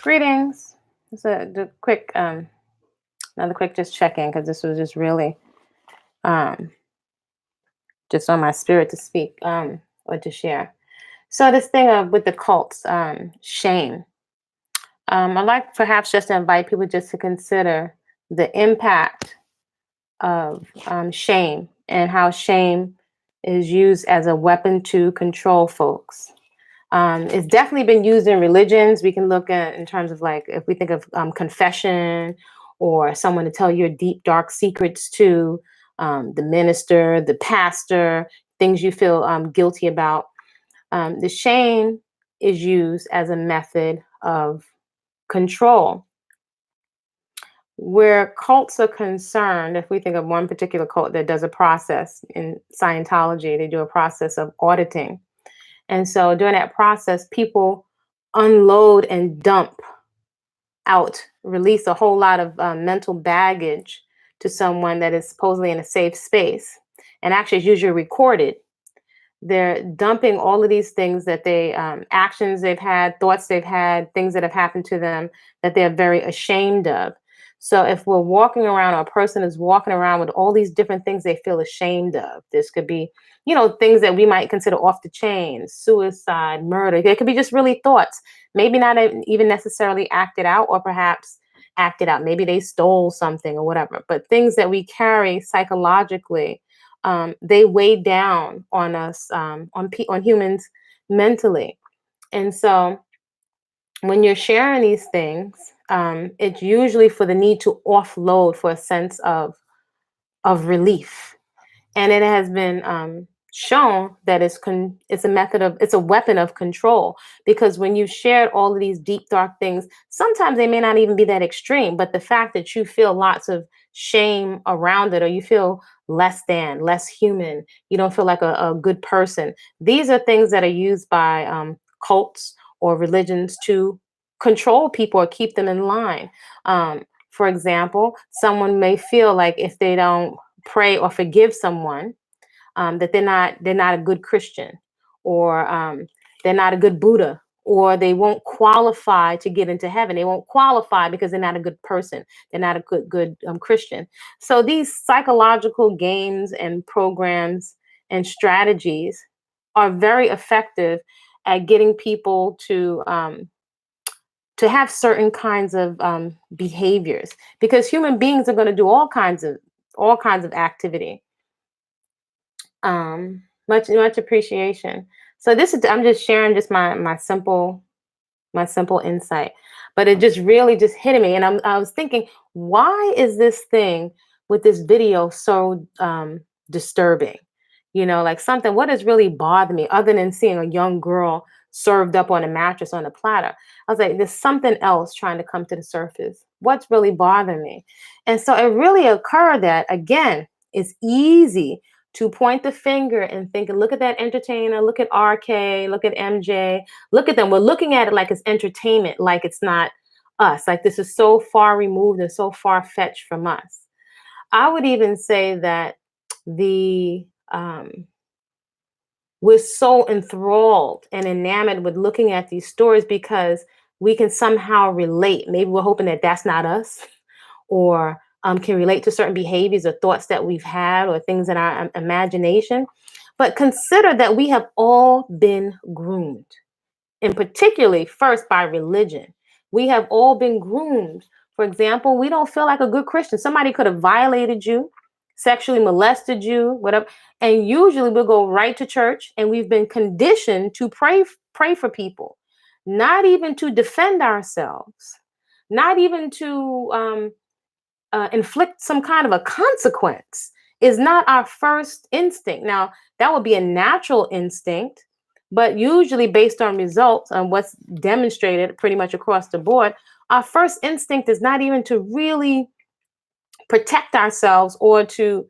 Greetings. It's the quick, another quick just check in because this was just really um, just on my spirit to speak or to share. So this thing of with the cults, shame. I'd like perhaps just to invite people just to consider the impact of shame and how shame is used as a weapon to control folks. It's definitely been used in religions. We can look at in terms of like if we think of confession or someone to tell your deep, dark secrets to, the minister, the pastor, things you feel guilty about. The shame is used as a method of control. Where cults are concerned, if we think of one particular cult that does a process in Scientology, they do a process of auditing. And so during that process, people unload and dump out, release a whole lot of mental baggage to someone that is supposedly in a safe space. And actually, it's usually recorded. They're dumping all of these things that actions they've had, thoughts they've had, things that have happened to them that they're very ashamed of. So if we're walking around, or a person is walking around with all these different things they feel ashamed of, this could be, things that we might consider off the chain, suicide, murder. It could be just really thoughts, maybe not even necessarily acted out, or perhaps acted out. Maybe they stole something or whatever, but things that we carry psychologically, they weigh down on us, on humans mentally. And so when you're sharing these things, it's usually for the need to offload for a sense of relief. And it has been shown that it's a weapon of control, because when you shared all of these deep dark things, sometimes they may not even be that extreme, but the fact that you feel lots of shame around it, or you feel less human, you don't feel like a good person. These are things that are used by cults or religions to control people or keep them in line. For example, someone may feel like if they don't pray or forgive someone, that they're not a good Christian, or they're not a good Buddha, or they won't qualify to get into heaven. They won't qualify because they're not a good person. They're not a good Christian. So these psychological games and programs and strategies are very effective at getting people to have certain kinds of behaviors, because human beings are going to do all kinds of activity. Much appreciation. So this is I'm just sharing just my simple insight, but it just really just hit me, and I was thinking, why is this thing with this video so disturbing? Like something. What has really bothered me, other than seeing a young girl served up on a mattress on a platter? I was like, there's something else trying to come to the surface. What's really bothering me? And so it really occurred that, again, it's easy to point the finger and think, look at that entertainer, look at RK, look at MJ, look at them. We're looking at it like it's entertainment, like it's not us, like this is so far removed and so far fetched from us. I would even say that the we're so enthralled and enamored with looking at these stories because we can somehow relate. Maybe we're hoping that that's not us, or can relate to certain behaviors or thoughts that we've had, or things in our imagination. But consider that we have all been groomed, and particularly first by religion. We have all been groomed. For example, we don't feel like a good Christian. Somebody could have violated you, sexually molested you, whatever. And usually we'll go right to church, and we've been conditioned to pray for people, not even to defend ourselves, not even to inflict some kind of a consequence, is not our first instinct. Now, that would be a natural instinct, but usually based on results, on what's demonstrated pretty much across the board, our first instinct is not even to really protect ourselves, or to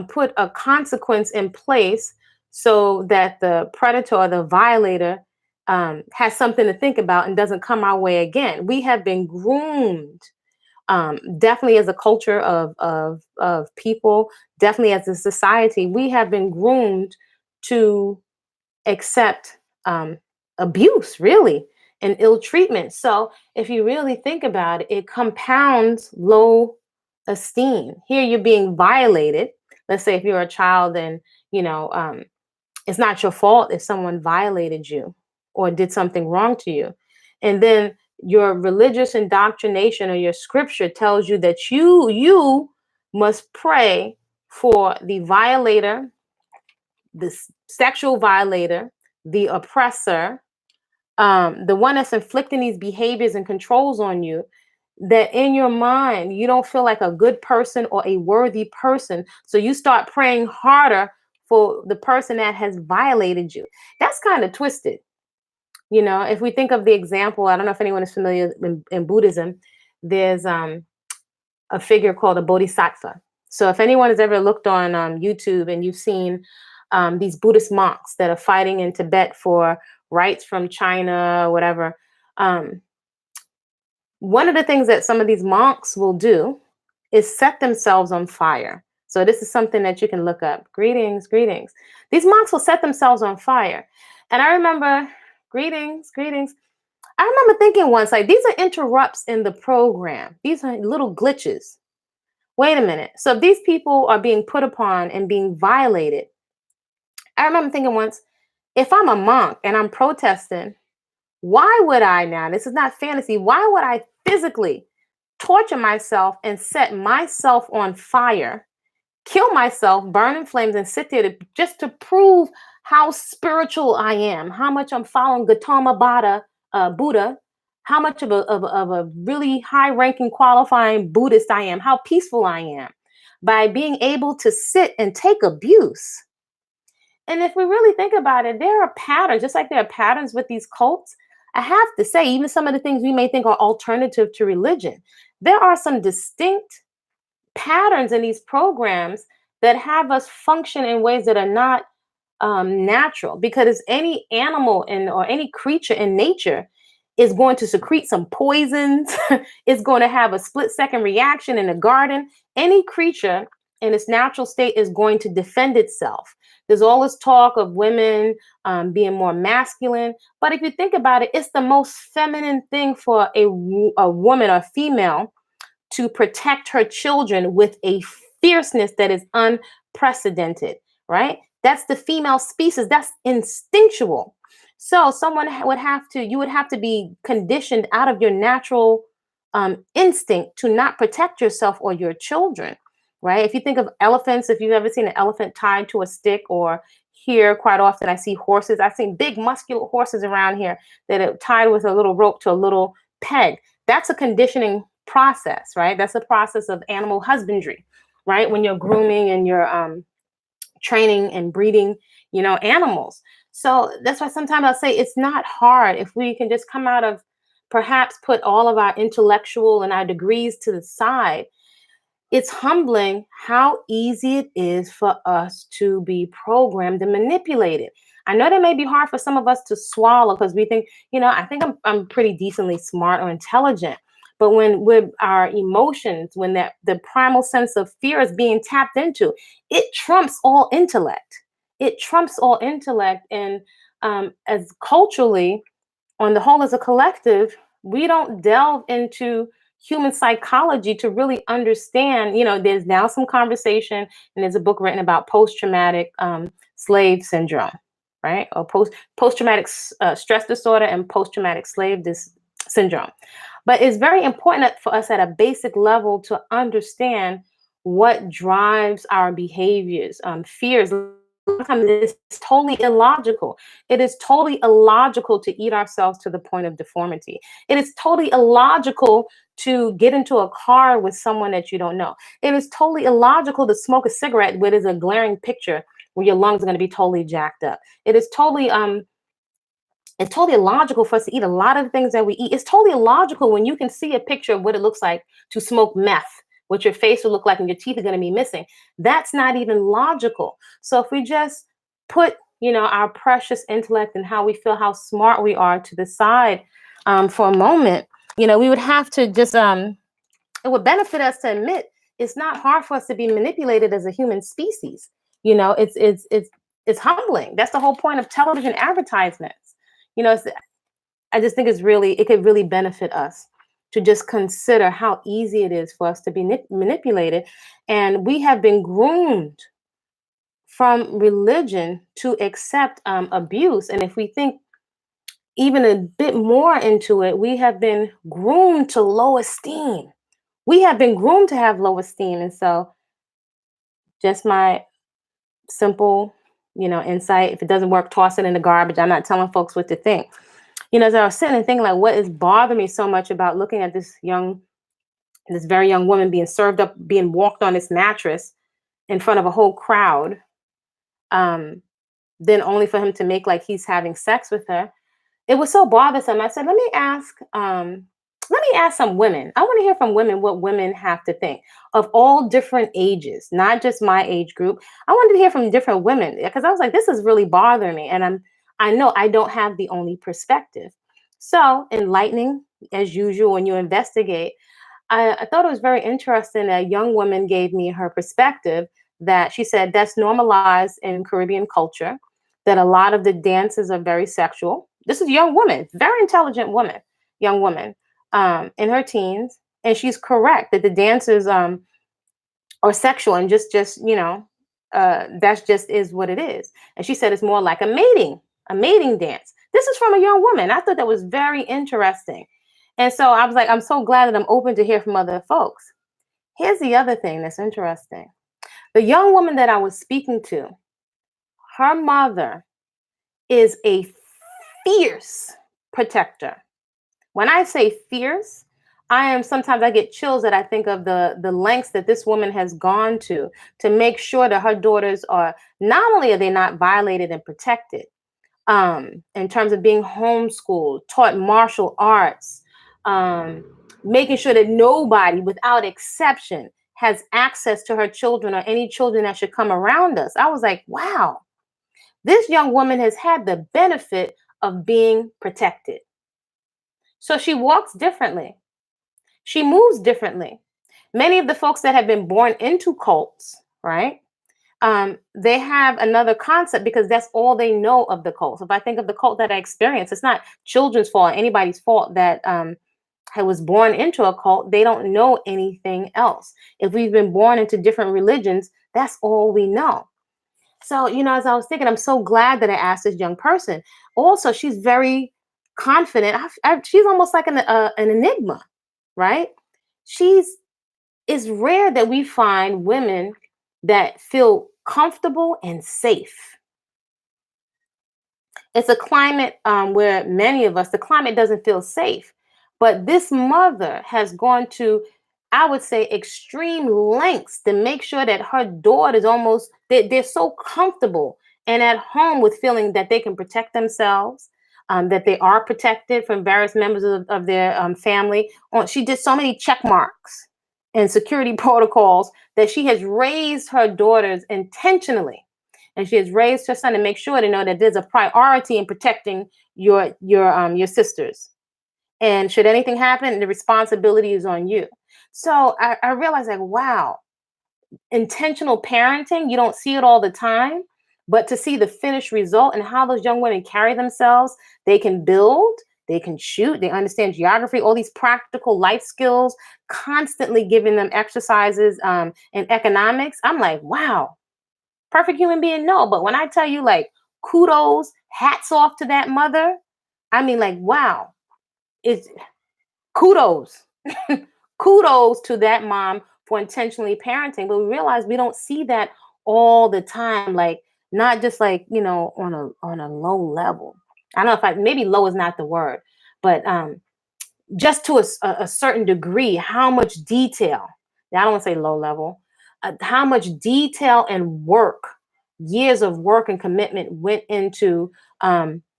put a consequence in place so that the predator or the violator has something to think about and doesn't come our way again. We have been groomed, definitely as a culture of people, definitely as a society. We have been groomed to accept abuse, really. and ill treatment. So if you really think about it, it compounds low esteem. Here you're being violated. Let's say if you're a child and you know it's not your fault if someone violated you or did something wrong to you. And then your religious indoctrination or your scripture tells you that you must pray for the violator, the sexual violator, the oppressor, the one that's inflicting these behaviors and controls on you, that in your mind you don't feel like a good person or a worthy person. So you start praying harder for the person that has violated you. That's kind of twisted. If we think of the example, I don't know if anyone is familiar in Buddhism, there's a figure called a bodhisattva. So if anyone has ever looked on YouTube and you've seen these Buddhist monks that are fighting in Tibet for rights from China, whatever, one of the things that some of these monks will do is set themselves on fire. So this is something that you can look up. Greetings, greetings. These monks will set themselves on fire. And I remember, greetings, greetings. I remember thinking once, like, these are interrupts in the program. These are little glitches. Wait a minute. So if these people are being put upon and being violated, I remember thinking once, if I'm a monk and I'm protesting, why would I now? This is not fantasy. Why would I physically torture myself and set myself on fire, kill myself, burn in flames, and sit there just to prove how spiritual I am, how much I'm following Gautama Buddha, how much of a really high-ranking, qualifying Buddhist I am, how peaceful I am, by being able to sit and take abuse. And if we really think about it, there are patterns, just like there are patterns with these cults. I have to say, even some of the things we may think are alternative to religion, there are some distinct patterns in these programs that have us function in ways that are not natural. Because any animal or any creature in nature is going to secrete some poisons, it's going to have a split-second reaction in a garden. Any creature in its natural state is going to defend itself. There's all this talk of women being more masculine, but if you think about it, it's the most feminine thing for a woman or female to protect her children with a fierceness that is unprecedented, right? That's the female species. That's instinctual. So you would have to be conditioned out of your natural instinct to not protect yourself or your children, right? If you think of elephants, if you've ever seen an elephant tied to a stick, or here quite often I see horses. I've seen big muscular horses around here that are tied with a little rope to a little peg. That's a conditioning process, right? That's a process of animal husbandry, right? When you're grooming and you're training and breeding, animals. So that's why sometimes I'll say it's not hard if we can just come out of, perhaps put all of our intellectual and our degrees to the side. It's humbling how easy it is for us to be programmed and manipulated. I know that may be hard for some of us to swallow because we think, I think I'm pretty decently smart or intelligent. But when with our emotions, when the primal sense of fear is being tapped into, it trumps all intellect. It trumps all intellect. And as culturally, on the whole, as a collective, we don't delve into human psychology to really understand. There's now some conversation, and there's a book written about post-traumatic slave syndrome, right? Or post-traumatic stress disorder and post-traumatic slave syndrome. But it's very important for us at a basic level to understand what drives our behaviors. Fears, sometimes it's totally illogical. It is totally illogical to eat ourselves to the point of deformity. It is totally illogical to get into a car with someone that you don't know. It is totally illogical to smoke a cigarette where there's a glaring picture where your lungs are going to be totally jacked up. It's totally illogical for us to eat a lot of the things that we eat. It's totally illogical when you can see a picture of what it looks like to smoke meth, what your face will look like and your teeth are going to be missing. That's not even logical. So if we just put, our precious intellect and how we feel, how smart we are to the side for a moment, we would have to just, it would benefit us to admit it's not hard for us to be manipulated as a human species. It's humbling. That's the whole point of television advertisements. It's I just think it could really benefit us to just consider how easy it is for us to be manipulated. And we have been groomed from religion to accept abuse. And if we think even a bit more into it, we have been groomed to low esteem. We have been groomed to have low esteem. And so, just my simple, insight. If it doesn't work, toss it in the garbage. I'm not telling folks what to think. As I was sitting and thinking, like, what is bothering me so much about looking at this very young woman being served up, being walked on this mattress in front of a whole crowd, um, then only for him to make like he's having sex with her. It was so bothersome. I said, let me ask some women. I want to hear from women what women have to think of all different ages, not just my age group. I wanted to hear from different women because I was like, this is really bothering me. And I know I don't have the only perspective. So enlightening as usual when you investigate. I thought it was very interesting. A young woman gave me her perspective that she said that's normalized in Caribbean culture, that a lot of the dances are very sexual. This is a young woman, very intelligent woman, young woman, in her teens. And she's correct that the dances are sexual and that's just is what it is. And she said it's more like a mating dance. This is from a young woman. I thought that was very interesting. And so I was like, I'm so glad that I'm open to hear from other folks. Here's the other thing that's interesting. The young woman that I was speaking to, her mother is a fierce protector. When I say fierce, sometimes I get chills that I think of the lengths that this woman has gone to make sure that her daughters are not only are they not violated and protected, in terms of being homeschooled, taught martial arts, um, making sure that nobody, without exception, has access to her children or any children that should come around us. I was like, wow, this young woman has had the benefit of being protected. So she walks differently. She moves differently. Many of the folks that have been born into cults, right? They have another concept because that's all they know of the cult. So if I think of the cult that I experienced, it's not children's fault, anybody's fault that I was born into a cult. They don't know anything else. If we've been born into different religions, that's all we know. So, as I was thinking, I'm so glad that I asked this young person. Also, she's very confident. She's almost like an enigma, right? She's It's rare that we find women that feel comfortable and safe. It's a climate where many of us, the climate doesn't feel safe. But this mother has gone to, I would say, extreme lengths to make sure that her daughters they're so comfortable and at home with feeling that they can protect themselves, that they are protected from various members of their family. She did so many check marks and security protocols that she has raised her daughters intentionally, and she has raised her son to make sure to know that there's a priority in protecting your sisters. And should anything happen, the responsibility is on you. So I realized, like, wow, intentional parenting, you don't see it all the time, but to see the finished result and how those young women carry themselves, they can build, they can shoot, they understand geography, all these practical life skills, constantly giving them exercises in economics. I'm like, wow, perfect human being, no. But when I tell you, like, kudos, hats off to that mother, I mean, like, wow, it's kudos. Kudos to that mom for intentionally parenting. But we realize we don't see that all the time, like, not just like, on a low level. I don't know if maybe low is not the word, but just to a certain degree, how much detail, I don't want to say low level, how much detail and work, years of work and commitment went into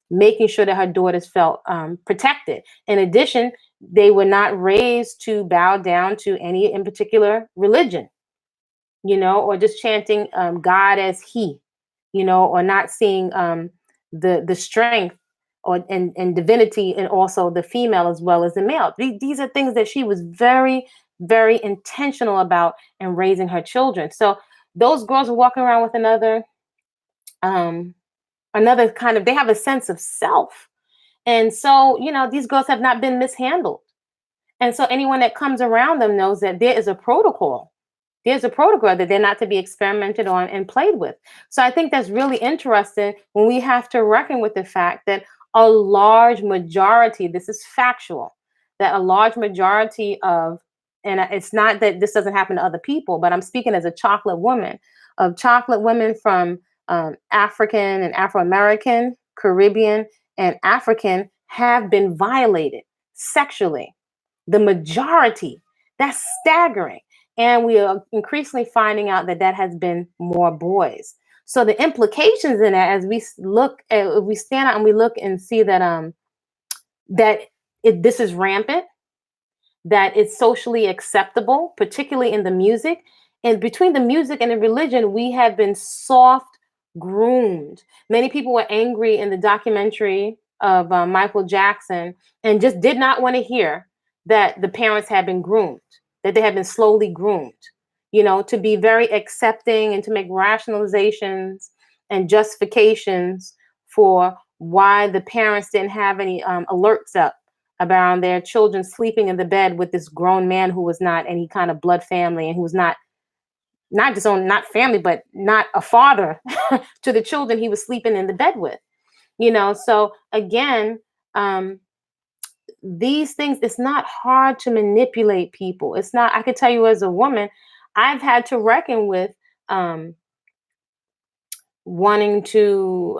making sure that her daughters felt protected. In addition, they were not raised to bow down to any in particular religion, or just chanting God as He, or not seeing the strength and divinity, and also the female as well as the male. These are things that she was very, very intentional about in raising her children. So those girls are walking around with um, another kind of, they have a sense of self. And so, these girls have not been mishandled. And so anyone that comes around them knows that there is a protocol. There's a protocol that they're not to be experimented on and played with. So I think that's really interesting when we have to reckon with the fact that a large majority, this is factual, that a large majority of, and it's not that this doesn't happen to other people, but I'm speaking as a chocolate woman, of chocolate women from African and Afro American, Caribbean, and African have been violated sexually, the majority. That's staggering. And we are increasingly finding out that that has been more boys. So the implications in that, as we look at, we stand out and we look and see that that this is rampant, that it's socially acceptable, particularly in the music. And between the music and the religion, we have been soft groomed. Many people were angry in the documentary of Michael Jackson and just did not want to hear that the parents had been groomed, that they had been slowly groomed, to be very accepting and to make rationalizations and justifications for why the parents didn't have any alerts up about their children sleeping in the bed with this grown man who was not any kind of blood family and who was not just on not family but not a father to the children he was sleeping in the bed with. So again, these things, it's not hard to manipulate people. It's not. I could tell you, as a woman, I've had to reckon with um wanting to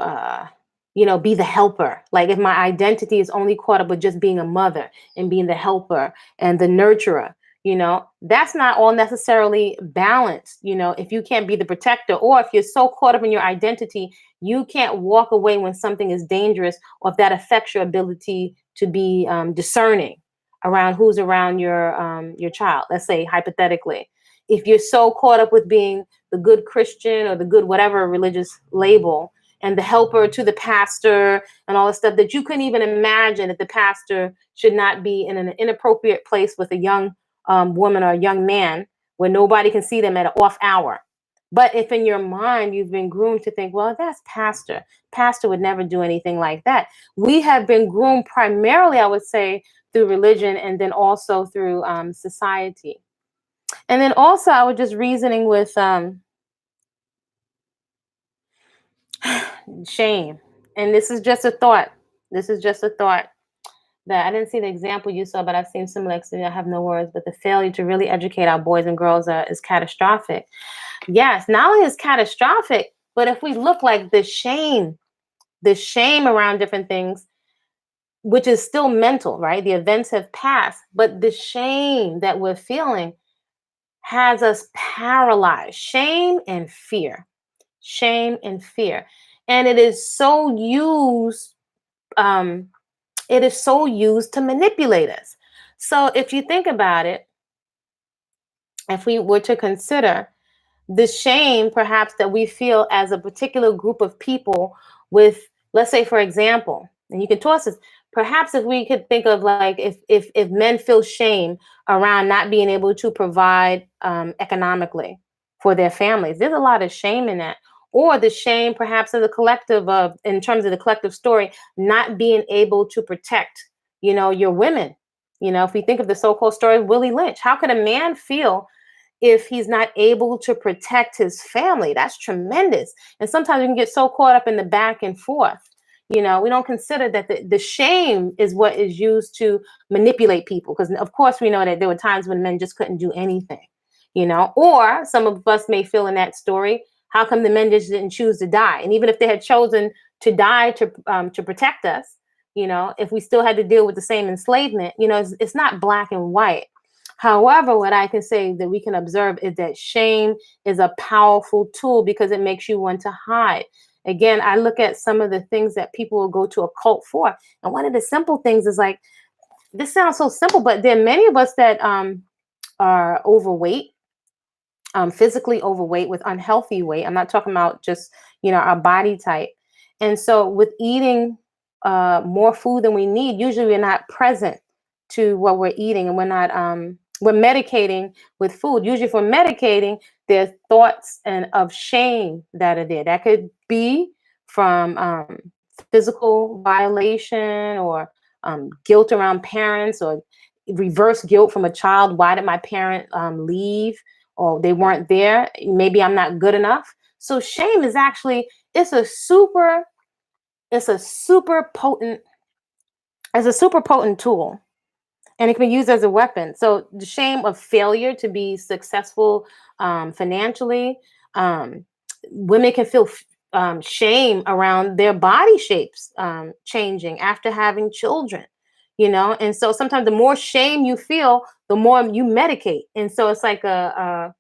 be the helper. Like, if my identity is only caught up with just being a mother and being the helper and the nurturer, that's not all necessarily balanced. If you can't be the protector, or if you're so caught up in your identity, you can't walk away when something is dangerous, or if that affects your ability to be discerning around who's around your child. Let's say, hypothetically, if you're so caught up with being the good Christian or the good whatever religious label and the helper to the pastor and all this stuff, that you couldn't even imagine that the pastor should not be in an inappropriate place with a young woman or a young man where nobody can see them at an off hour. But if in your mind you've been groomed to think, well, that's pastor would never do anything like that. We have been groomed primarily, I would say, through religion, and then also through society. And then also, I was just reasoning with shame. And this is just a thought. This is just a thought that I didn't see the example you saw, but I've seen similar. I have no words, but the failure to really educate our boys and girls is catastrophic. Yes, not only is catastrophic, but if we look like the shame around different things, which is still mental, right? The events have passed, but the shame that we're feeling has us paralyzed. Shame and fear. Shame and fear. And um, it is so used to manipulate us. So if you think about it, if we were to consider the shame perhaps that we feel as a particular group of people with, let's say, for example, and you can toss this, perhaps if we could think of, like, if men feel shame around not being able to provide economically for their families, there's a lot of shame in that. Or the shame perhaps of the collective, of in terms of the collective story, not being able to protect your women. If we think of the so-called story of Willie Lynch, how could a man feel if he's not able to protect his family? That's tremendous. And sometimes we can get so caught up in the back and forth. We don't consider that the shame is what is used to manipulate people. Because, of course, we know that there were times when men just couldn't do anything, or some of us may feel in that story, how come the men just didn't choose to die? And even if they had chosen to die to protect us, if we still had to deal with the same enslavement, it's not black and white. However, what I can say that we can observe is that shame is a powerful tool because it makes you want to hide. Again, I look at some of the things that people will go to a cult for. And one of the simple things is, like, this sounds so simple, but there are many of us that are overweight, physically overweight with unhealthy weight. I'm not talking about just, our body type. And so with eating more food than we need, usually we're not present to what we're eating, and we're medicating with food. Usually if we're medicating, there's thoughts and of shame that are there. That could be from physical violation, or guilt around parents, or reverse guilt from a child. Why did my parent leave? Or they weren't there. Maybe I'm not good enough. So shame is actually, it's a super, it's a super potent, it's a super potent tool, and it can be used as a weapon. So the shame of failure to be successful financially, um, women can feel shame around their body shapes changing after having children, and so sometimes the more shame you feel, the more you medicate, and so it's like a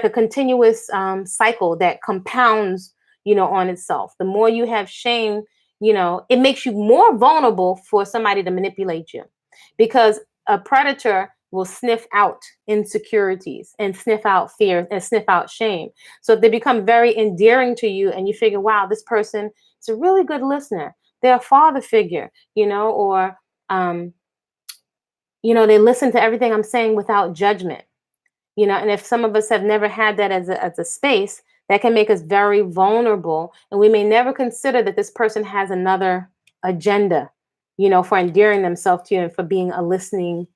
continuous cycle that compounds, on itself. The more you have shame, it makes you more vulnerable for somebody to manipulate you, because a predator will sniff out insecurities and sniff out fears and sniff out shame. So if they become very endearing to you and you figure, wow, this person is a really good listener, they're a father figure, or um, they listen to everything I'm saying without judgment. And if some of us have never had that as a space, that can make us very vulnerable, and we may never consider that this person has another agenda, for endearing themselves to you and for being a listening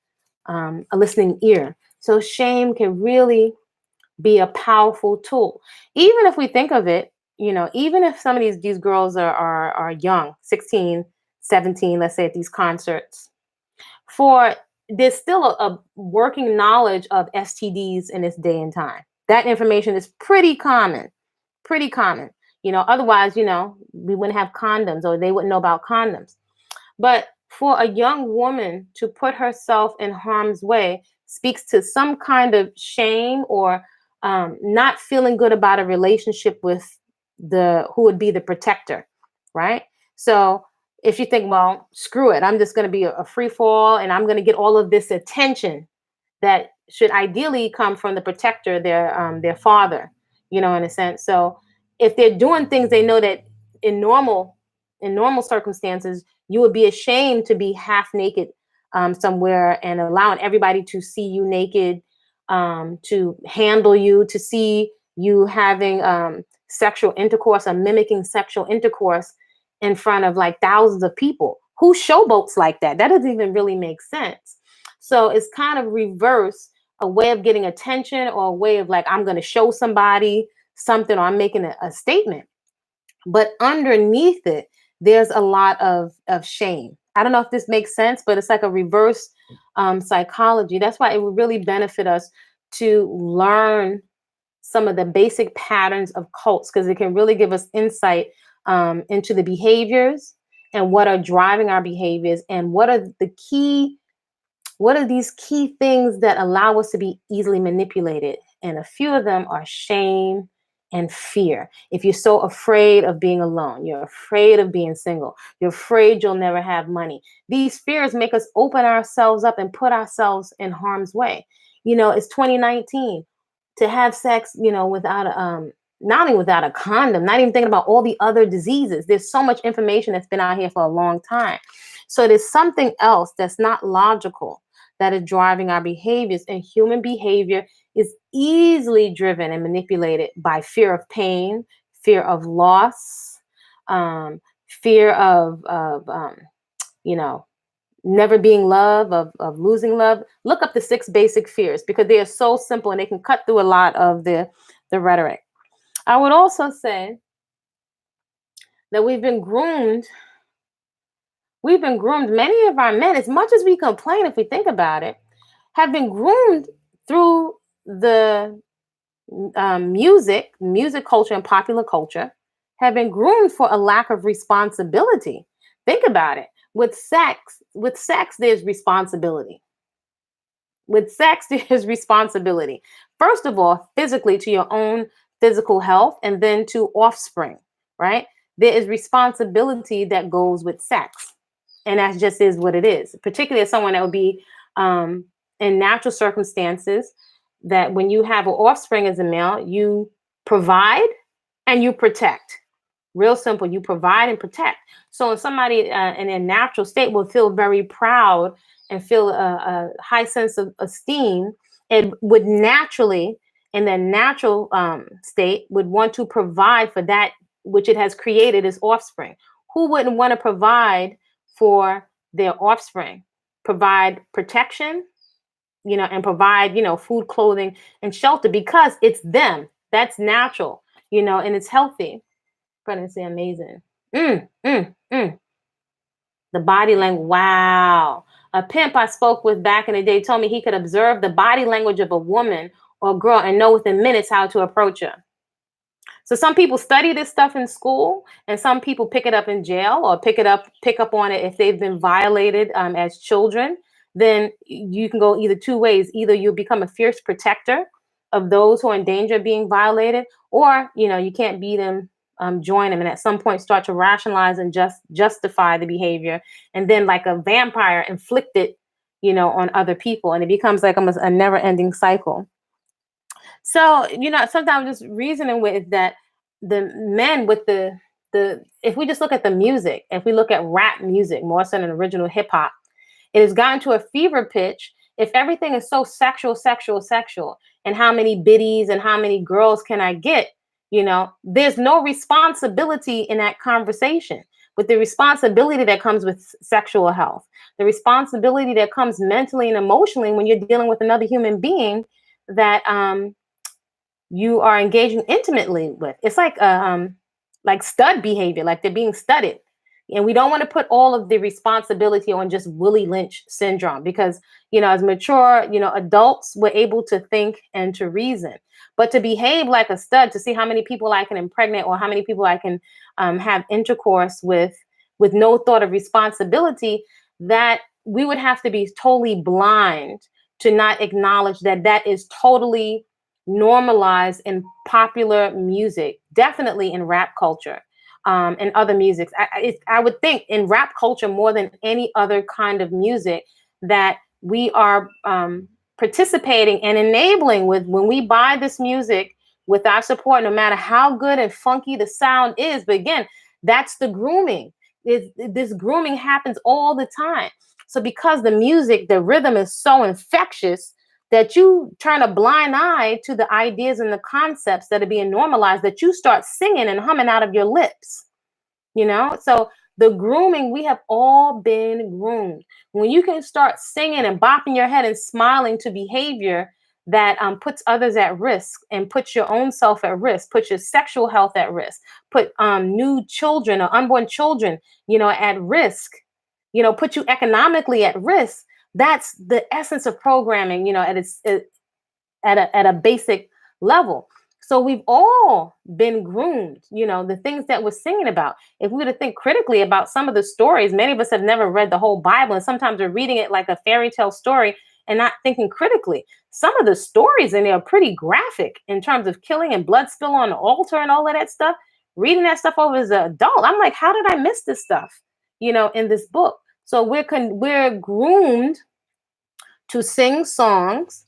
ear. So shame can really be a powerful tool. Even if we think of it, even if some of these girls are young, 16, 17, let's say, at these concerts, for there's still a working knowledge of STDs in this day and time. That information is pretty common, pretty common. Otherwise, we wouldn't have condoms, or they wouldn't know about condoms. But for a young woman to put herself in harm's way speaks to some kind of shame, or not feeling good about a relationship with the who would be the protector, right? So if you think, well, screw it, I'm just going to be a free fall, and I'm going to get all of this attention that should ideally come from the protector, their father, in a sense. So if they're doing things they know that in normal in normal circumstances you would be ashamed to be half naked somewhere and allowing everybody to see you naked, to handle you, to see you having sexual intercourse or mimicking sexual intercourse in front of like thousands of people. Who showboats like that? That doesn't even really make sense. So it's kind of reverse, a way of getting attention, or a way of like, I'm going to show somebody something, or I'm making a statement. But underneath it, there's a lot of shame. I don't know if this makes sense, but it's like a reverse psychology. That's why it would really benefit us to learn some of the basic patterns of cults, because it can really give us insight into the behaviors and what are driving our behaviors, and what are these key things that allow us to be easily manipulated. And a few of them are shame and fear. If you're so afraid of being alone, you're afraid of being single, you're afraid you'll never have money, these fears make us open ourselves up and put ourselves in harm's way. It's 2019. To have sex, without not even without a condom, not even thinking about all the other diseases. There's so much information that's been out here for a long time. So there's something else that's not logical that is driving our behaviors. And human behavior is easily driven and manipulated by fear of pain, fear of loss, fear of you know, never being loved, of losing love. Look up the 6 basic fears, because they are so simple and they can cut through a lot of the rhetoric. I would also say that we've been groomed. Many of our men, as much as we complain, if we think about it, have been groomed through the music culture and popular culture, have been groomed for a lack of responsibility. Think about it. With sex, there's responsibility. With sex, there's responsibility. First of all, physically, to your own physical health, and then to offspring, right? There is responsibility that goes with sex. And that just is what it is, particularly as someone that would be in natural circumstances, that when you have an offspring as a male, you provide and you protect. Real simple. You provide and protect. So somebody in a natural state will feel very proud and feel a high sense of esteem, and would naturally, in their natural state, would want to provide for that which it has created as offspring. Who wouldn't want to provide for their offspring, provide protection, and provide, food, clothing, and shelter because it's them. That's natural, and it's healthy. Pregnancy, amazing. Mm, mm, mm. The body language. Wow. A pimp I spoke with back in the day told me he could observe the body language of a woman or girl and know within minutes how to approach her. So some people study this stuff in school, and some people pick it up in jail or pick up on it if they've been violated as children. Then you can go either two ways. Either you become a fierce protector of those who are in danger of being violated, or you can't beat them, join them, and at some point start to rationalize and justify the behavior, and then like a vampire inflict it, on other people, and it becomes like almost a never-ending cycle. So, sometimes just reasoning with that the men with the if we just look at the music, if we look at rap music more so than original hip hop, it has gotten to a fever pitch. If everything is so sexual, sexual, sexual, and how many biddies and how many girls can I get, there's no responsibility in that conversation. With the responsibility that comes with sexual health, the responsibility that comes mentally and emotionally when you're dealing with another human being that you are engaging intimately with. It's like stud behavior, like they're being studied. And we don't want to put all of the responsibility on just Willie Lynch syndrome because, as mature, adults were able to think and to reason. But to behave like a stud, to see how many people I can impregnate or how many people I can have intercourse with no thought of responsibility, that we would have to be totally blind to not acknowledge that that is totally normalized in popular music, definitely in rap culture, and other musics. I would think in rap culture more than any other kind of music that we are participating and enabling with when we buy this music with our support, no matter how good and funky the sound is. But again, that's the grooming. This grooming happens all the time. So because the music, the rhythm is so infectious, that you turn a blind eye to the ideas and the concepts that are being normalized, that you start singing and humming out of your lips, So the grooming, we have all been groomed. When you can start singing and bopping your head and smiling to behavior that puts others at risk and puts your own self at risk, puts your sexual health at risk, put new children or unborn children, at risk, put you economically at risk. That's the essence of programming, at a basic level. So we've all been groomed, the things that we're singing about. If we were to think critically about some of the stories, many of us have never read the whole Bible, and sometimes we're reading it like a fairy tale story and not thinking critically. Some of the stories in there are pretty graphic in terms of killing and blood spill on the altar and all of that stuff. Reading that stuff over as an adult, I'm like, how did I miss this stuff, in this book? So we're groomed to sing songs,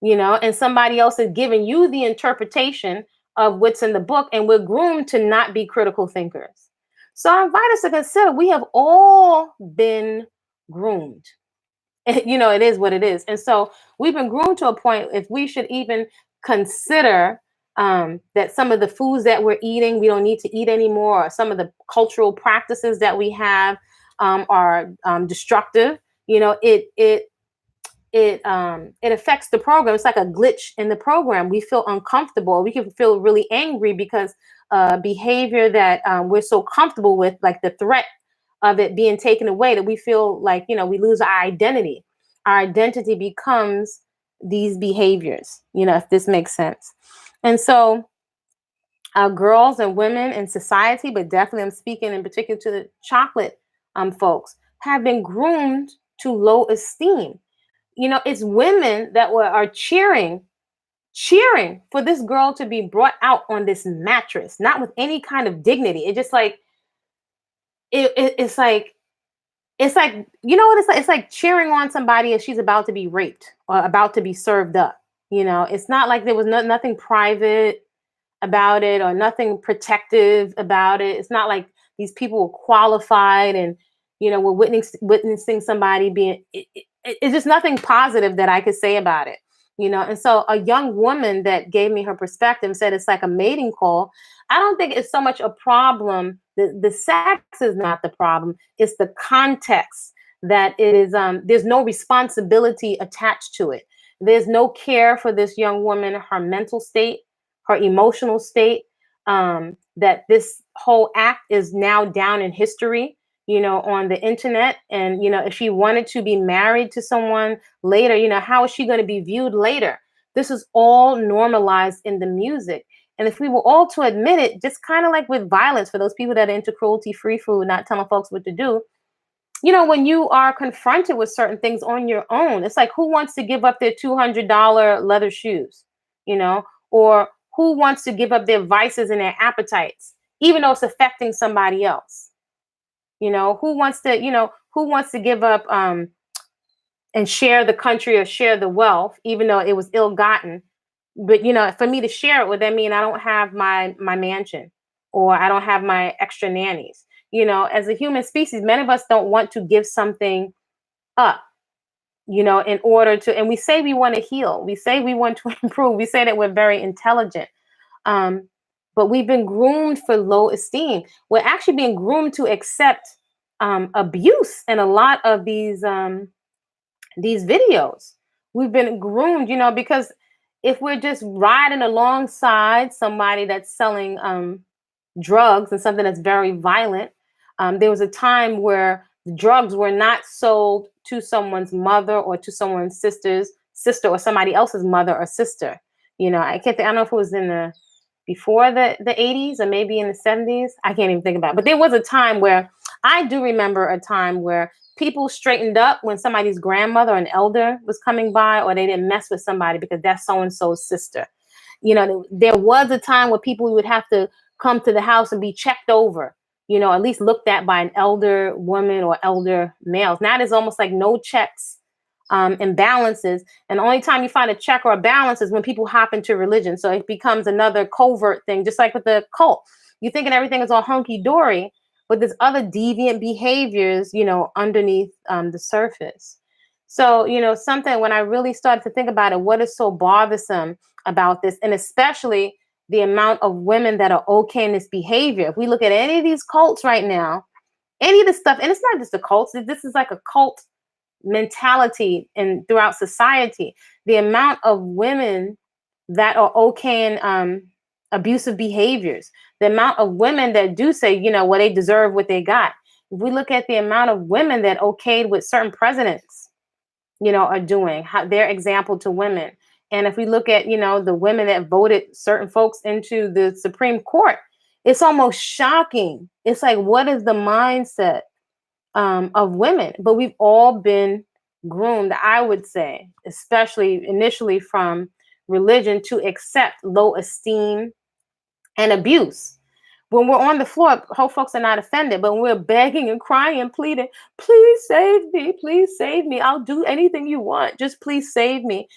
and somebody else is giving you the interpretation of what's in the book, and we're groomed to not be critical thinkers. So I invite us to consider we have all been groomed. It is what it is. And so we've been groomed to a point if we should even consider that some of the foods that we're eating, we don't need to eat anymore, or some of the cultural practices that we have are destructive. It affects the program. It's like a glitch in the program. We feel uncomfortable. We can feel really angry because behavior that we're so comfortable with, like the threat of it being taken away, that we feel like, we lose our identity. Our identity becomes these behaviors, if this makes sense. And so girls and women in society, but definitely I'm speaking in particular to the chocolate folks, have been groomed to low esteem. It's women that are cheering for this girl to be brought out on this mattress, not with any kind of dignity. It just like it's like what it's like. It's like cheering on somebody as she's about to be raped or about to be served up. It's not like there was nothing private about it or nothing protective about it. It's not like these people were qualified and were witnessing somebody being. It's just nothing positive that I could say about it. And so a young woman that gave me her perspective said it's like a mating call. I don't think it's so much a problem The sex is not the problem. It's the context that it is. There's no responsibility attached to it. There's no care for this young woman, her mental state, her emotional state. That this whole act is now down in history, on the internet. And, if she wanted to be married to someone later, how is she going to be viewed later? This is all normalized in the music. And if we were all to admit it, just kind of like with violence, for those people that are into cruelty free food, not telling folks what to do, when you are confronted with certain things on your own, it's like, who wants to give up their $200 leather shoes, you know, or who wants to give up their vices and their appetites, even though it's affecting somebody else? Who wants to give up and share the country or share the wealth, even though it was ill-gotten? But for me to share it, would that mean I don't have my mansion, or I don't have my extra nannies? As a human species, many of us don't want to give something up, in order to, and we say we want to heal, we say we want to improve, we say that we're very intelligent. um, but we've been groomed for low esteem. We're actually being groomed to accept abuse in a lot of these videos. We've been groomed, because if we're just riding alongside somebody that's selling drugs and something that's very violent, there was a time where drugs were not sold to someone's mother or to someone's sister's sister or somebody else's mother or sister. I can't think, I don't know if it was in the before the 80s or maybe in the 70s. I can't even think about it. But there was a time where, I do remember a time where people straightened up when somebody's grandmother or an elder was coming by, or they didn't mess with somebody because that's so and so's sister. There was a time where people would have to come to the house and be checked over, at least looked at by an elder woman or elder males. Now there's almost like no checks and balances. And the only time you find a check or a balance is when people hop into religion. So it becomes another covert thing, just like with the cult. You're thinking everything is all hunky dory, but there's other deviant behaviors, underneath the surface. So, something, when I really started to think about it, what is so bothersome about this, and especially the amount of women that are okay in this behavior. If we look at any of these cults right now, any of this stuff, and it's not just the cults, this is like a cult mentality and throughout society. The amount of women that are okay in abusive behaviors, the amount of women that do say, well, they deserve what they got. If we look at the amount of women that okayed with certain presidents, are doing, their example to women. And if we look at, the women that voted certain folks into the Supreme Court, it's almost shocking. It's like, what is the mindset of women? But we've all been groomed, I would say, especially initially from religion, to accept low esteem and abuse. When we're on the floor, whole folks are not offended, but when we're begging and crying and pleading, please save me. I'll do anything you want. Just please save me.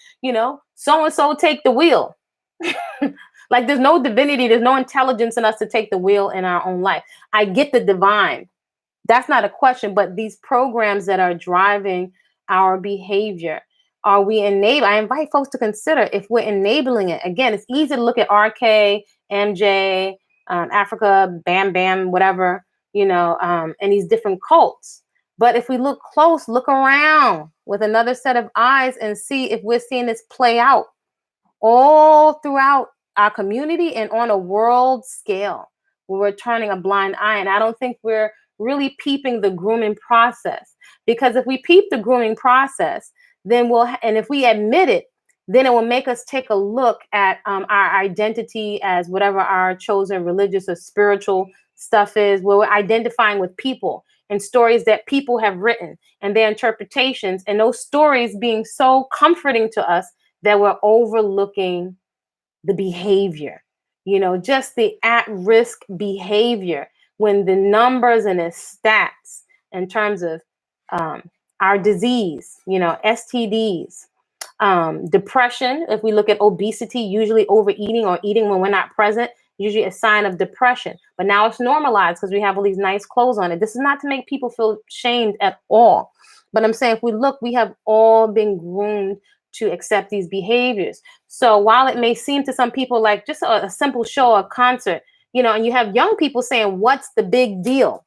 So and so take the wheel. Like, there's no divinity, there's no intelligence in us to take the wheel in our own life. I get the divine. That's not a question, but these programs that are driving our behavior, are we enable? I invite folks to consider if we're enabling it. Again, it's easy to look at RK, MJ, Africa, Bam Bam, whatever, and these different cults. But if we look close, look around with another set of eyes and see if we're seeing this play out all throughout our community and on a world scale, where we're turning a blind eye. And I don't think we're really peeping the grooming process, because if we peep the grooming process, then and if we admit it, then it will make us take a look at our identity as whatever our chosen religious or spiritual stuff is, where we're identifying with people and stories that people have written and their interpretations, and those stories being so comforting to us that we're overlooking the behavior, just the at-risk behavior, when the numbers and the stats in terms of our disease, STDs, depression. If we look at obesity, usually overeating or eating when we're not present, usually a sign of depression. But now it's normalized because we have all these nice clothes on it. This is not to make people feel shamed at all. But I'm saying, if we look, we have all been groomed to accept these behaviors. So while it may seem to some people like just a simple show or concert, And you have young people saying, what's the big deal?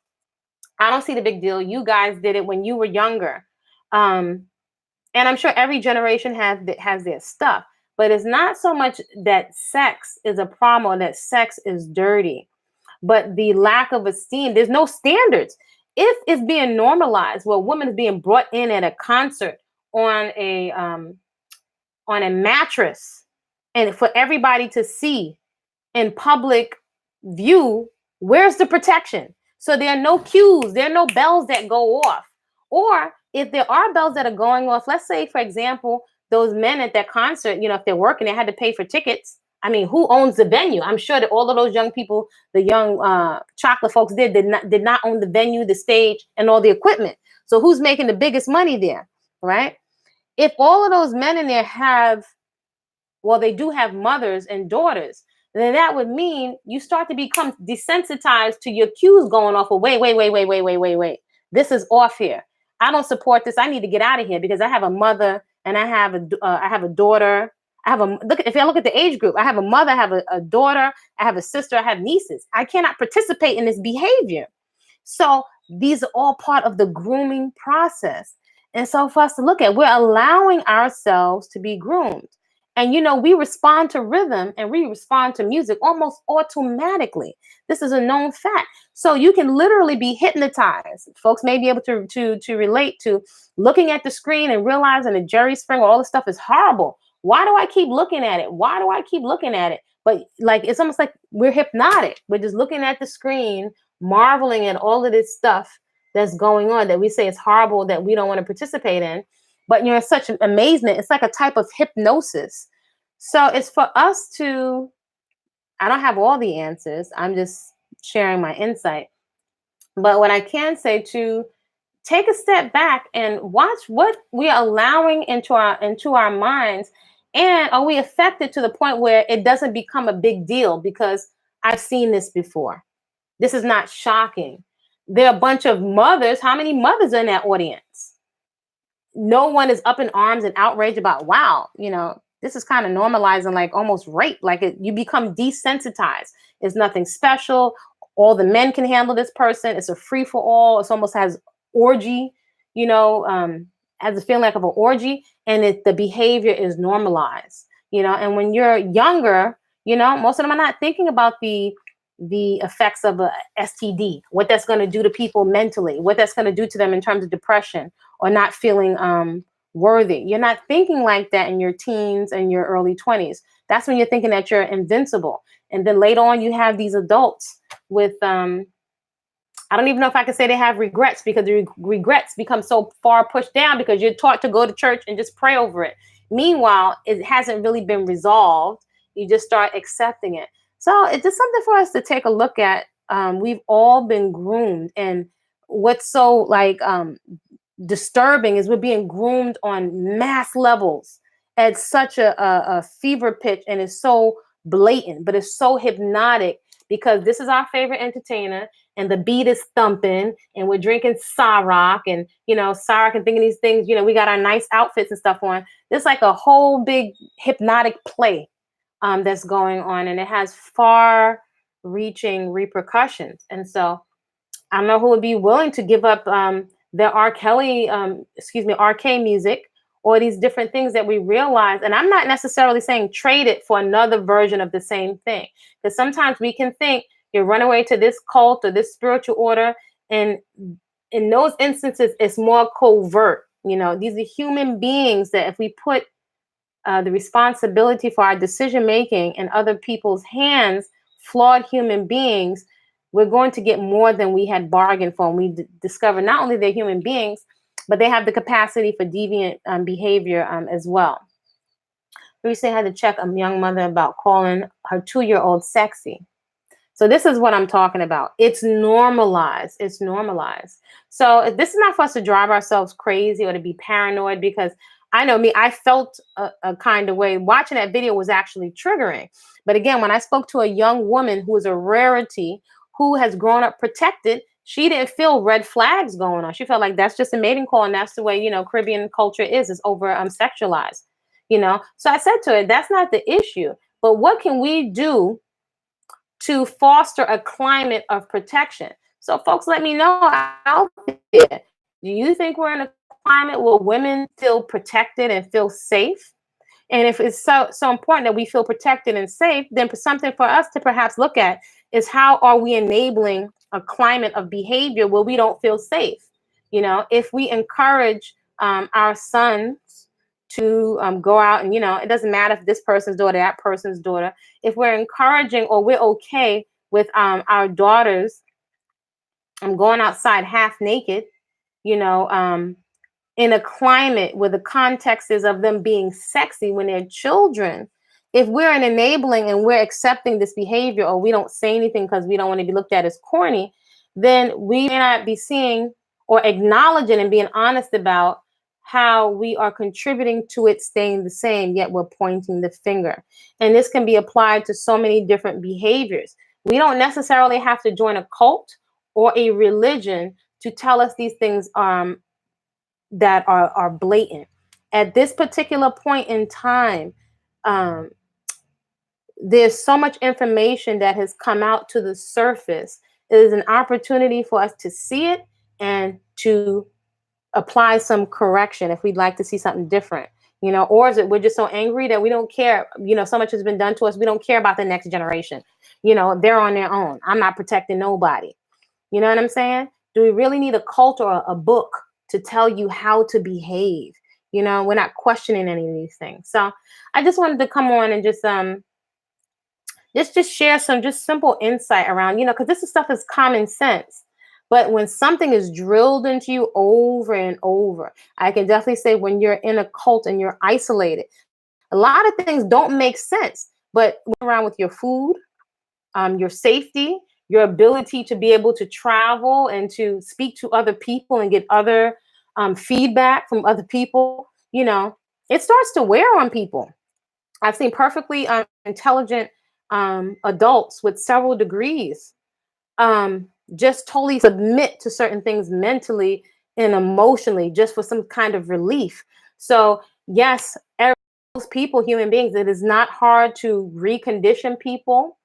I don't see the big deal. You guys did it when you were younger. Um, and I'm sure every generation has their stuff, but it's not so much that sex is a problem or that sex is dirty, but the lack of esteem. There's no standards. If it's being normalized, well, a woman is being brought in at a concert on a mattress, and for everybody to see in public view, where's the protection? So there are no cues, there are no bells that go off. Or if there are bells that are going off, let's say, for example, those men at that concert, if they're working, they had to pay for tickets. I mean, who owns the venue? I'm sure that all of those young people, the young chocolate folks did not own the venue, the stage, and all the equipment. So who's making the biggest money there, right? If all of those men in there they do have mothers and daughters, then that would mean you start to become desensitized to your cues going off of wait, wait, wait, wait, wait, wait, wait, wait. This is off here. I don't support this. I need to get out of here because I have a mother and I have a daughter. If I look at the age group, I have a mother, I have a daughter, I have a sister, I have nieces. I cannot participate in this behavior. So these are all part of the grooming process. And so for us to look at, we're allowing ourselves to be groomed. And we respond to rhythm and we respond to music almost automatically. This is a known fact. So you can literally be hypnotized. Folks may be able to relate to looking at the screen and realizing that Jerry Springer, all this stuff is horrible. Why do I keep looking at it? Why do I keep looking at it? But it's almost like we're hypnotic. We're just looking at the screen, marveling at all of this stuff that's going on that we say is horrible, that we don't want to participate in. But you're in such amazement. It's like a type of hypnosis. So it's for us to, I don't have all the answers. I'm just sharing my insight. But what I can say, to take a step back and watch what we are allowing into our minds. And are we affected to the point where it doesn't become a big deal? Because I've seen this before. This is not shocking. There are a bunch of mothers. How many mothers are in that audience? No one is up in arms and outraged about, wow, this is kind of normalizing, like almost rape. You become desensitized. It's nothing special. All the men can handle this person. It's a free for all. It almost has orgy, has a feeling like of an orgy, and the behavior is normalized, and when you're younger, most of them are not thinking about the effects of a STD, what that's going to do to people mentally, what that's going to do to them in terms of depression or not feeling worthy. You're not thinking like that in your teens and your early 20s. That's when you're thinking that you're invincible. And then later on, you have these adults with, I don't even know if I can say they have regrets, because the regrets become so far pushed down because you're taught to go to church and just pray over it. Meanwhile, it hasn't really been resolved. You just start accepting it. So it's just something for us to take a look at. We've all been groomed, and what's so disturbing is we're being groomed on mass levels at such a fever pitch, and it's so blatant, but it's so hypnotic because this is our favorite entertainer, and the beat is thumping, and we're drinking Ciroc, and Ciroc and thinking these things. We got our nice outfits and stuff on. There's like a whole big hypnotic play that's going on, and it has far-reaching repercussions. And so I don't know who would be willing to give up the RK music, or these different things that we realize. And I'm not necessarily saying trade it for another version of the same thing, because sometimes we can think you run away to this cult or this spiritual order, and in those instances, it's more covert. These are human beings that if we put the responsibility for our decision making in other people's hands, flawed human beings, we're going to get more than we had bargained for. And we discover not only they're human beings, but they have the capacity for deviant behavior as well. We recently had to check a young mother about calling her 2-year-old sexy. So this is what I'm talking about. It's normalized. It's normalized. So this is not for us to drive ourselves crazy or to be paranoid, because I know me, I felt a kind of way. Watching that video was actually triggering. But again, when I spoke to a young woman who is a rarity, who has grown up protected, she didn't feel red flags going on. She felt like that's just a mating call, and that's the way, Caribbean culture is. It's over sexualized, So I said to her, that's not the issue. But what can we do to foster a climate of protection. So, folks, let me know out there. Do you think we're in a climate where women feel protected and feel safe? And if it's so important that we feel protected and safe, then something for us to perhaps look at is how are we enabling a climate of behavior where we don't feel safe? If we encourage our sons to go out and it doesn't matter if this person's daughter, that person's daughter, if we're encouraging or we're okay with our daughters going outside half naked, you know, in a climate where the context is of them being sexy when they're children, if we're an enabling and we're accepting this behavior or we don't say anything because we don't want to be looked at as corny, then we may not be seeing or acknowledging and being honest about how we are contributing to it staying the same, yet we're pointing the finger. And this can be applied to so many different behaviors. We don't necessarily have to join a cult or a religion to tell us these things that are blatant. At this particular point in time, um, there's so much information that has come out to the surface. It is an opportunity for us to see it and to apply some correction if we'd like to see something different. Or is it we're just so angry that we don't care? So much has been done to us. We don't care about the next generation. They're on their own. I'm not protecting nobody. You know what I'm saying? Do we really need a cult or a book to tell you how to behave? We're not questioning any of these things. So I just wanted to come on and just share some just simple insight around, because this stuff is common sense. But when something is drilled into you over and over, I can definitely say when you're in a cult and you're isolated, a lot of things don't make sense. But around with your food, your safety, your ability to be able to travel and to speak to other people and get other feedback from other people, it starts to wear on people. I've seen perfectly intelligent adults with several degrees just totally submit to certain things mentally and emotionally just for some kind of relief. So, yes, most people, human beings, it is not hard to recondition people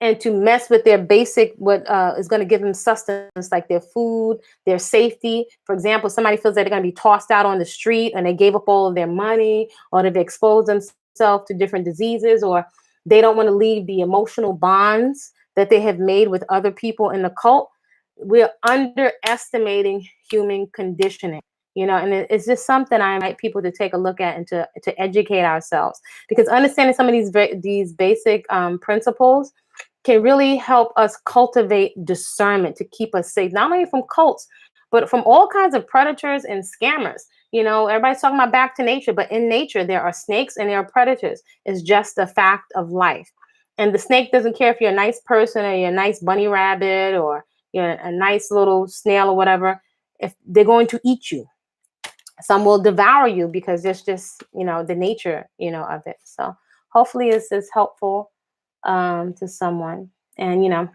and to mess with their basic what is going to give them sustenance, like their food, their safety. For example, somebody feels that they're going to be tossed out on the street and they gave up all of their money, or they've exposed themselves to different diseases, or they don't want to leave the emotional bonds that they have made with other people in the cult. We're underestimating human conditioning. And it's just something I invite people to take a look at and to educate ourselves, because understanding some of these basic principles can really help us cultivate discernment to keep us safe, not only from cults, but from all kinds of predators and scammers. Everybody's talking about back to nature, but in nature, there are snakes and there are predators. It's just a fact of life. And the snake doesn't care if you're a nice person or you're a nice bunny rabbit or you're a nice little snail or whatever. If they're going to eat you, some will devour you because it's just, the nature, of it. So hopefully this is helpful to someone. And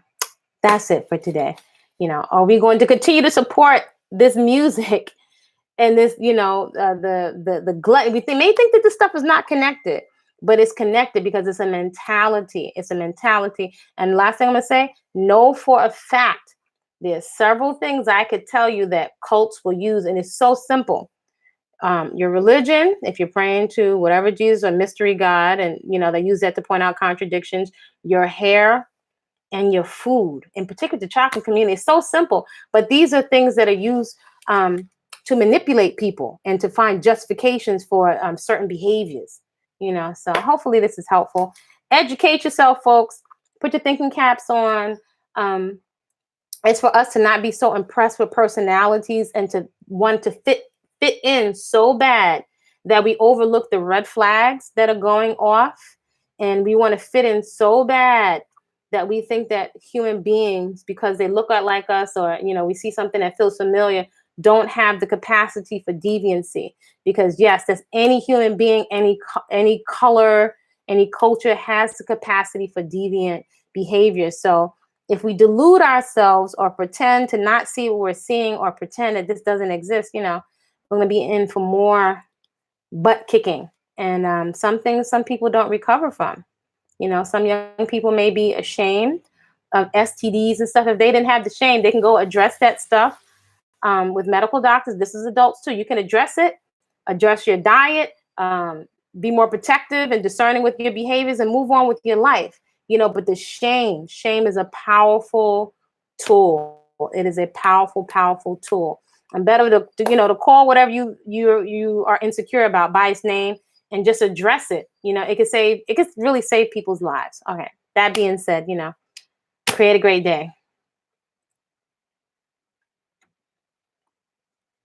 that's it for today. Are we going to continue to support this music and this, the glut? We may think that this stuff is not connected, but it's connected because it's a mentality. It's a mentality. And last thing I'm gonna say, know for a fact, there's several things I could tell you that cults will use, and it's so simple. Your religion, if you're praying to whatever Jesus or mystery God, and they use that to point out contradictions. Your hair and your food, in particular the chocolate community, is so simple. But these are things that are used to manipulate people and to find justifications for certain behaviors. So hopefully this is helpful. Educate yourself, folks. Put your thinking caps on. It's for us to not be so impressed with personalities and to want to fit in so bad that we overlook the red flags that are going off, and we want to fit in so bad that we think that human beings, because they look like us, or we see something that feels familiar, don't have the capacity for deviancy. Because yes, that's any human being, any color, any culture has the capacity for deviant behavior. So if we delude ourselves or pretend to not see what we're seeing, or pretend that this doesn't exist, we're going to be in for more butt kicking, and some things some people don't recover from. You know, some young people may be ashamed of STDs and stuff. If they didn't have the shame, they can go address that stuff with medical doctors. This is adults too. You can address it, address your diet, be more protective and discerning with your behaviors, and move on with your life. You know, but the shame is a powerful tool. It is a powerful, powerful tool. And better to call whatever you are insecure about by its name and just address it. You know, it could really save people's lives. Okay. That being said, create a great day.